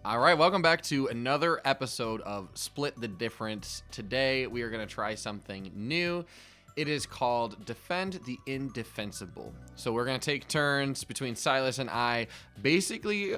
All right, welcome back to another episode of Split the Difference. Today, we are going to try something new. It is called Defend the Indefensible. So we're going to take turns between Silas and I, basically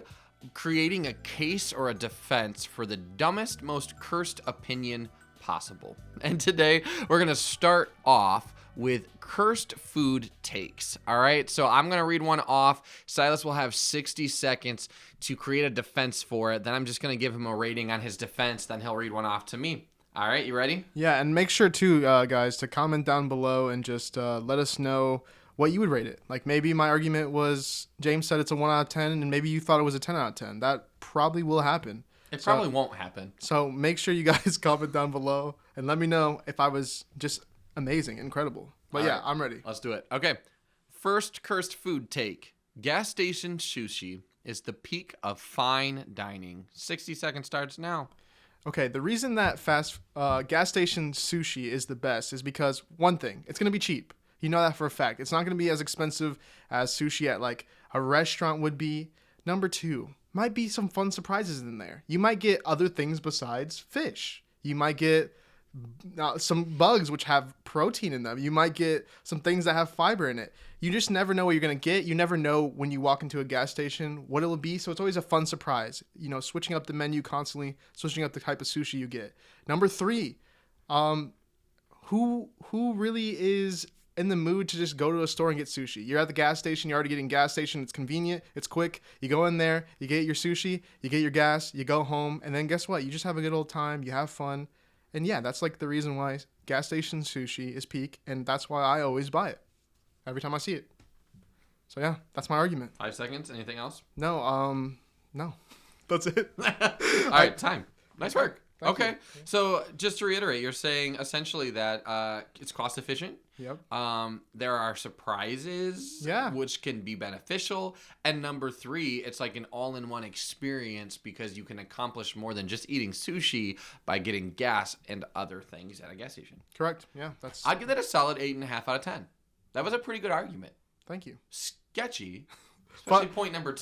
creating a case or a defense for the dumbest, most cursed opinion possible. And today, we're going to start off with cursed food takes. All right, so I'm gonna read one off. Silas will have 60 seconds to create a defense for it. Then I'm just gonna give him a rating on his defense. Then he'll read one off to me. All right, you ready? Yeah, and make sure too, guys, to comment down below and just let us know what you would rate it. Like maybe my argument was James said it's a 1 out of 10, and maybe you thought it was a 10 out of 10. That probably will happen. It probably won't happen. So make sure you guys comment down below and let me know if I was just amazing, incredible. But All yeah, right, I'm ready. Let's do it. Okay. First cursed food take. Gas station sushi is the peak of fine dining. 60 seconds starts now. Okay, the reason that gas station sushi is the best is because one thing, it's going to be cheap. You know that for a fact. It's not going to be as expensive as sushi at like a restaurant would be. Number two, might be some fun surprises in there. You might get other things besides fish. You might get some bugs which have protein in them. You might get some things that have fiber in it. You just never know what you're going to get. You never know when you walk into a gas station what it'll be. So it's always a fun surprise. You know, switching up the menu constantly, switching up the type of sushi you get. Number three, who really is in the mood to just go to a store and get sushi? You're at the gas station. You're already getting gas station. It's convenient. It's quick. You go in there. You get your sushi. You get your gas. You go home. And then guess what? You just have a good old time. You have fun. And yeah, that's like the reason why gas station sushi is peak, and that's why I always buy it every time I see it. So yeah, that's my argument. 5 seconds. Anything else? No, that's it. All right, time. Nice work. Thank okay, you. so just to reiterate, you're saying essentially that it's cost efficient. Yep. There are surprises, which can be beneficial. And number three, it's like an all-in-one experience because you can accomplish more than just eating sushi by getting gas and other things at a gas station. Correct. Yeah, that's. I'd give that a solid 8.5 out of 10. That was a pretty good argument. Thank you. Sketchy, especially point number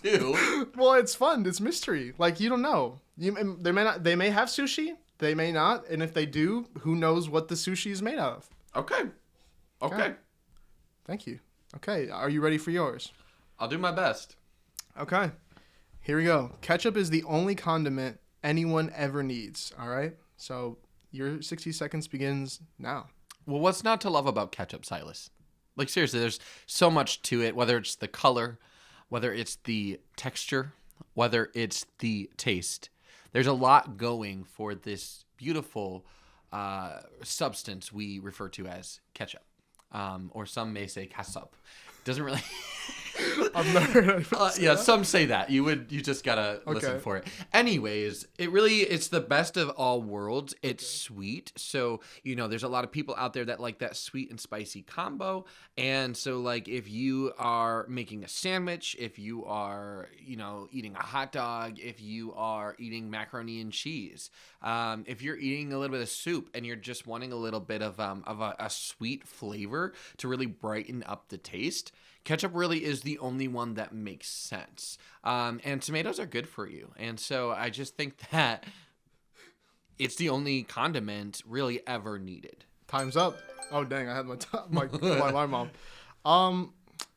two. Well, it's fun. It's mystery. Like you don't know. They may have sushi. They may not. And if they do, who knows what the sushi is made out of? Okay. Thank you. Okay, are you ready for yours? I'll do my best. Okay. Here we go. Ketchup is the only condiment anyone ever needs. All right? So your 60 seconds begins now. Well, what's not to love about ketchup, Silas? Like, seriously, there's so much to it, whether it's the color, whether it's the texture, whether it's the taste. There's a lot going for this beautiful substance we refer to as ketchup, or some may say ketchup. Doesn't really. I've never heard of yeah, some say that. You just gotta listen for it. Anyways, it's the best of all worlds. It's sweet, so there's a lot of people out there that like that sweet and spicy combo. And so, like, if you are making a sandwich, if you are eating a hot dog, if you are eating macaroni and cheese, if you're eating a little bit of soup and you're just wanting a little bit of a sweet flavor to really brighten up the taste, ketchup really is the only one that makes sense. And tomatoes are good for you. And so I just think that it's the only condiment really ever needed. Time's up. Oh dang, I had my alarm on.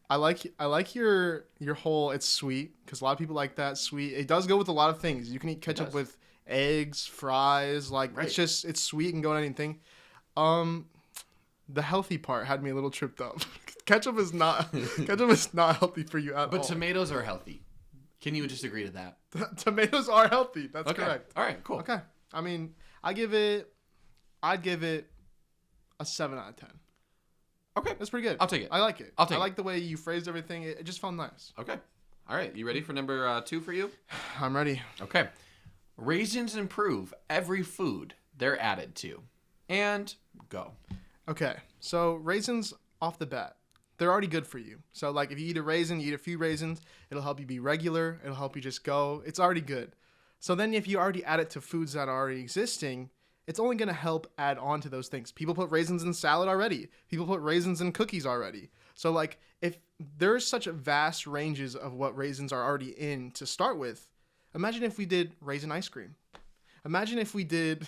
I like your whole it's sweet because a lot of people like that sweet. It does go with a lot of things. You can eat ketchup with eggs, fries, like right. It's sweet and go on anything. The healthy part had me a little tripped up. Ketchup is not healthy for you at all. But tomatoes are healthy. Can you just agree to that? Tomatoes are healthy. That's correct. All right, cool. Okay. I mean, I'd give it a 7 out of 10. Okay. That's pretty good. I'll take it. I like it. I like the way you phrased everything. It just felt nice. Okay. All right. You ready for number 2 for you? I'm ready. Okay. Raisins improve every food they're added to. And go. Okay. So raisins off the bat, they're already good for you. So like if you eat a raisin, you eat a few raisins, it'll help you be regular. It'll help you just go. It's already good. So then if you already add it to foods that are already existing, it's only going to help add on to those things. People put raisins in salad already. People put raisins in cookies already. So like if there's such vast ranges of what raisins are already in to start with, Imagine if we did raisin ice cream. Imagine if we did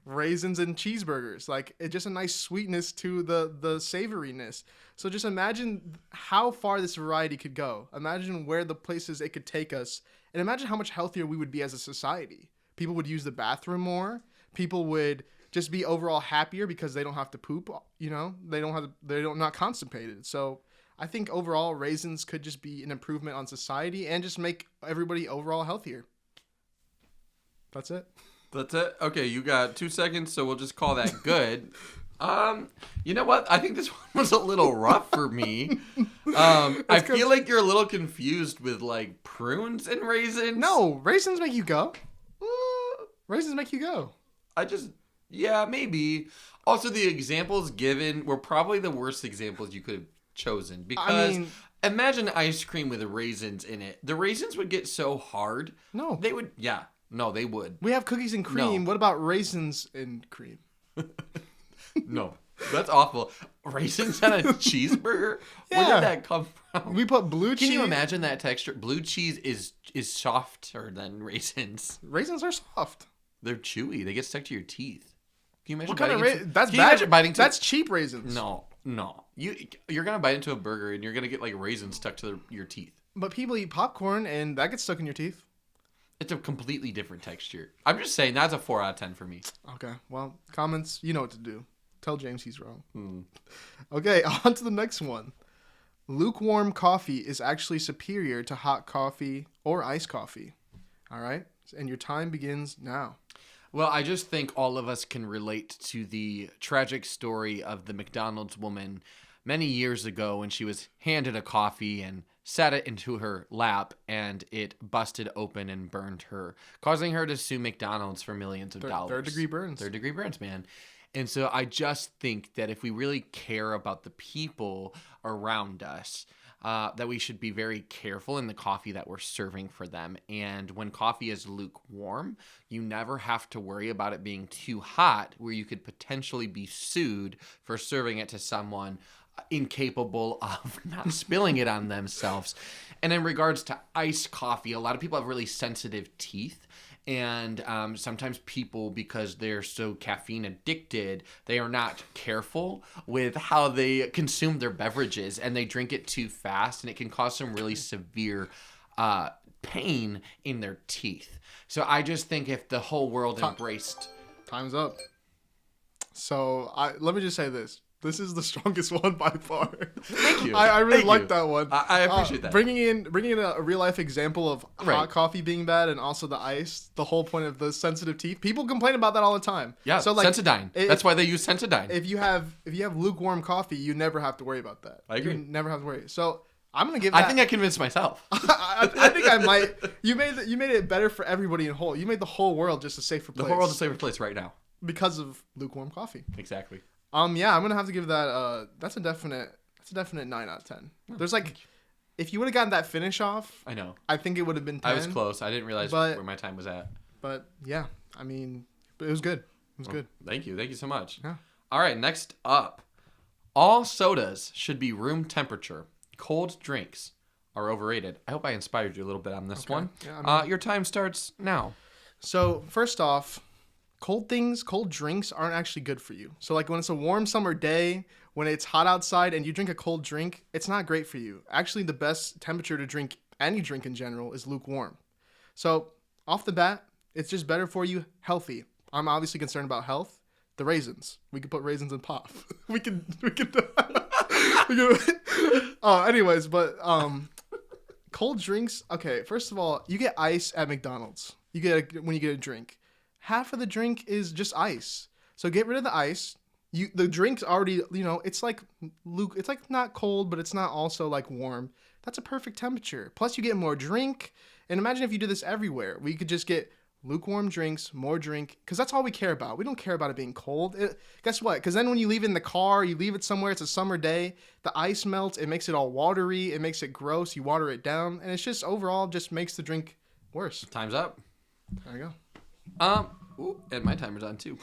raisins and cheeseburgers. Like, it's just a nice sweetness to the savoriness. So just imagine how far this variety could go. Imagine where the places it could take us. And imagine how much healthier we would be as a society. People would use the bathroom more. People would just be overall happier because they don't have to poop, you know? They're not constipated. So I think overall raisins could just be an improvement on society and just make everybody overall healthier. That's it. That's it? Okay, you got 2 seconds, so we'll just call that good. You know what? I think this one was a little rough for me. I feel like you're a little confused with like prunes and raisins. No, raisins make you go. Raisins make you go. Yeah, maybe. Also, the examples given were probably the worst examples you could have chosen because imagine ice cream with raisins in it. The raisins would get so hard. No. They would. Yeah. No, they would. We have cookies and cream. No. What about raisins and cream? No, that's awful. Raisins on a cheeseburger? Yeah. Where did that come from? We put blue cheese. Can you imagine that texture? Blue cheese is softer than raisins. Raisins are soft. They're chewy. They get stuck to your teeth. Can you imagine What kind of biting into? That's Can you bad. imagine biting into? That's cheap raisins. No. You're gonna bite into a burger and you're gonna get like raisins stuck to your teeth. But people eat popcorn and that gets stuck in your teeth. It's a completely different texture. I'm just saying that's a 4 out of 10 for me. Okay. Well, comments, you know what to do. Tell James he's wrong. Okay, on to the next one. Lukewarm coffee is actually superior to hot coffee or iced coffee. All right? And your time begins now. Well, I just think all of us can relate to the tragic story of the McDonald's woman many years ago when she was handed a coffee and sat it into her lap and it busted open and burned her, causing her to sue McDonald's for millions of dollars. Third-degree burns. Third-degree burns, man. And so I just think that if we really care about the people around us, that we should be very careful in the coffee that we're serving for them. And when coffee is lukewarm, you never have to worry about it being too hot where you could potentially be sued for serving it to someone incapable of not spilling it on themselves. And in regards to iced coffee, a lot of people have really sensitive teeth. And sometimes people, because they're so caffeine addicted, they are not careful with how they consume their beverages and they drink it too fast and it can cause some really severe pain in their teeth. So I just think if the whole world embraced... Time's up. So let me just say this. This is the strongest one by far. Thank you. I really like that one. I appreciate that. Bringing in a real life example of hot coffee being bad and also the ice. The whole point of the sensitive teeth. People complain about that all the time. Yeah. So like, Sensodyne. That's why they use Sensodyne. If you have lukewarm coffee, you never have to worry about that. I agree. You never have to worry. So I'm gonna give. I think I convinced myself. I think I might. You made it better for everybody in whole. You made the whole world just a safer place. The whole world's a safer place right now because of lukewarm coffee. Exactly. Yeah, I'm gonna have to give that. That's a definite 9 out of 10. There's like, if you would have gotten that finish off, I know. I think it would have been 10. I was close. I didn't realize where my time was at. But yeah, I mean, it was good. It was good. Thank you so much. Yeah. All right, next up, all sodas should be room temperature. Cold drinks are overrated. I hope I inspired you a little bit on this one. Yeah, your time starts now. So first off, cold drinks aren't actually good for you. So like when it's a warm summer day, when it's hot outside and you drink a cold drink, it's not great for you. Actually, the best temperature to drink any drink in general is lukewarm. So off the bat, it's just better for you, healthy. I'm obviously concerned about health. The raisins. We could put raisins in pop. we could anyways, but cold drinks, okay, first of all, you get ice at McDonald's. When you get a drink. Half of the drink is just ice. So get rid of the ice. The drink's already, it's like not cold, but it's not also like warm. That's a perfect temperature. Plus you get more drink. And imagine if you do this everywhere. We could just get lukewarm drinks, more drink, because that's all we care about. We don't care about it being cold. Guess what? Because then when you leave it in the car, you leave it somewhere, it's a summer day, the ice melts, it makes it all watery, it makes it gross, you water it down, and it's just overall just makes the drink worse. Time's up. There you go. And my timer's on too.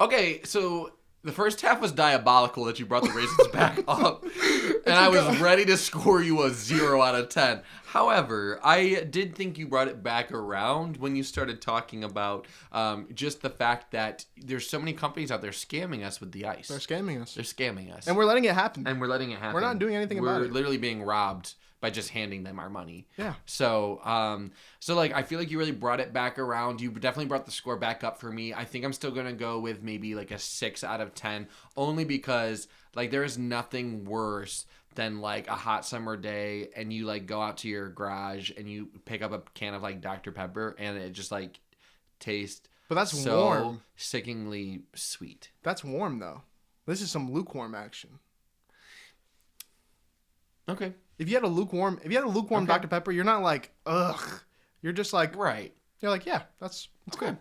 Okay, so the first half was diabolical that you brought the raisins back up, and I was ready to score you a 0 out of 10. However, I did think you brought it back around when you started talking about just the fact that there's so many companies out there scamming us with the ice. They're scamming us. They're scamming us. And we're letting it happen. We're not doing anything about it. We're literally being robbed by just handing them our money. Yeah. So, like, I feel like you really brought it back around. You definitely brought the score back up for me. I think I'm still going to go with maybe like a 6 out of 10, only because, like, there is nothing worse than, like, a hot summer day and you, like, go out to your garage and you pick up a can of, like, Dr. Pepper and it just, like, tastes But that's so warm. sickeningly sweet. That's warm, though. This is some lukewarm action. Okay. If you had a lukewarm Okay. Dr. Pepper, you're not like, ugh. You're just like, Right. you're like, yeah, it's Okay. good.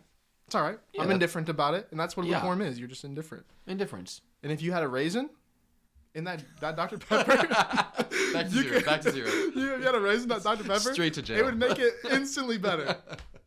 It's all right. Yeah, I'm indifferent about it, and that's what Yeah. lukewarm is. You're just indifferent. Indifference. And if you had a raisin in that Dr. Pepper, Back to zero. You had a raisin in that Dr. Pepper, Straight to jail. it would make it instantly better.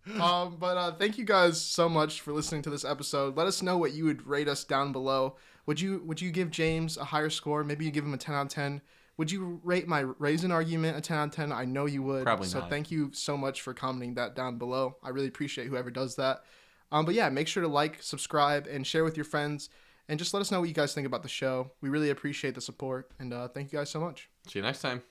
But thank you guys so much for listening to this episode. Let us know what you would rate us down below. Would you give James a higher score? Maybe you give him a 10 out of 10. Would you rate my raisin argument a 10 out of 10? I know you would. Probably so not. Thank you so much for commenting that down below. I really appreciate whoever does that. But yeah, make sure to like, subscribe, and share with your friends. And just let us know what you guys think about the show. We really appreciate the support. And thank you guys so much. See you next time.